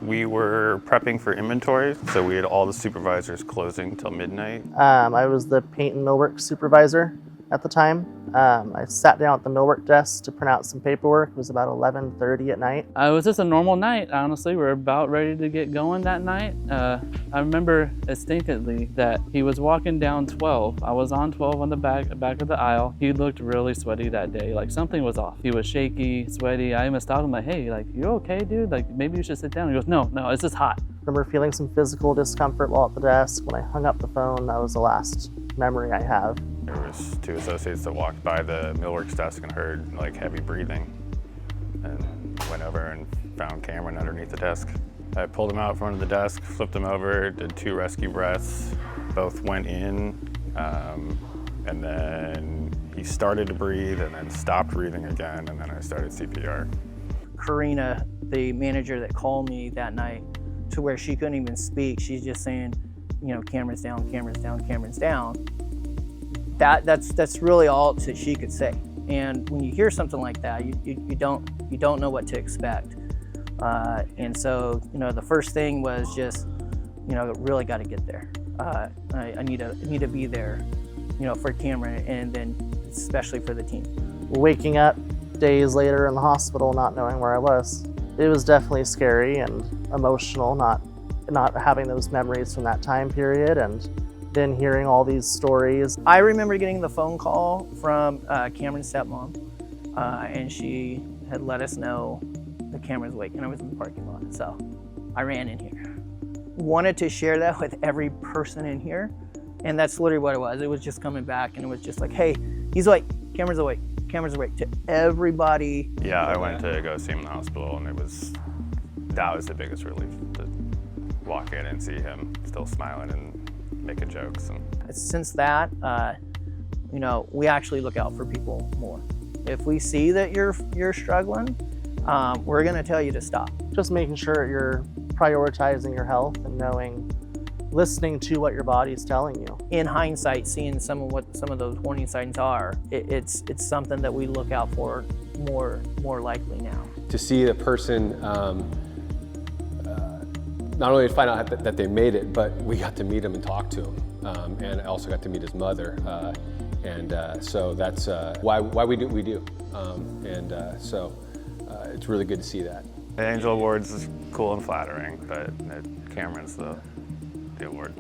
We were prepping for inventory, so we had all the supervisors closing till midnight. I was the paint and millwork supervisor at the time. I sat down at the millwork desk to print out some paperwork. It was about 11:30 at night. It was just a normal night, honestly. We were about ready to get going that night. I remember distinctly that he was walking down 12. I was on 12 on the back of the aisle. He looked really sweaty that day, like something was off. He was shaky, sweaty. I even stopped him like, hey, like, you okay, dude? Like, maybe you should sit down. He goes, no, it's just hot. I remember feeling some physical discomfort while at the desk. When I hung up the phone, that was the last memory I have. There was 2 associates that walked by the millworks desk and heard like heavy breathing, and went over and found Cameron underneath the desk. I pulled him out from under the desk, flipped him over, did 2 rescue breaths. Both went in, and then he started to breathe and then stopped breathing again, and then I started CPR. Karina, the manager that called me that night, to where she couldn't even speak, she's just saying, you know, Cameron's down, Cameron's down, Cameron's down. That's really all that she could say. And when you hear something like that, you don't know what to expect. And so, you know, the first thing was just, you know, really got to get there. I need to be there, you know, for Cameron, and then especially for the team. Waking up days later in the hospital, not knowing where I was, it was definitely scary and emotional, not having those memories from that time period, and then hearing all these stories. I remember getting the phone call from Cameron's stepmom, and she had let us know that Cameron's awake, and I was in the parking lot, so I ran in here. Wanted to share that with every person in here, and that's literally what it was. It was just coming back, and it was just like, hey, he's awake, Cameron's awake, Cameron's awake, to everybody. Yeah, I went to go see him in the hospital, and that was the biggest relief, to walk in and see him still smiling and making jokes. And since that, you know, we actually look out for people more. If we see that you're struggling, we're gonna tell you to stop. Just making sure you're prioritizing your health and listening to what your body's telling you. In hindsight, seeing what some of those warning signs are, it's something that we look out for more likely now. To see the person not only to find out that they made it, but we got to meet him and talk to him, and I also got to meet his mother, so that's why we do what we do, so it's really good to see that. the Angel Awards is cool and flattering, but Cameron's the award.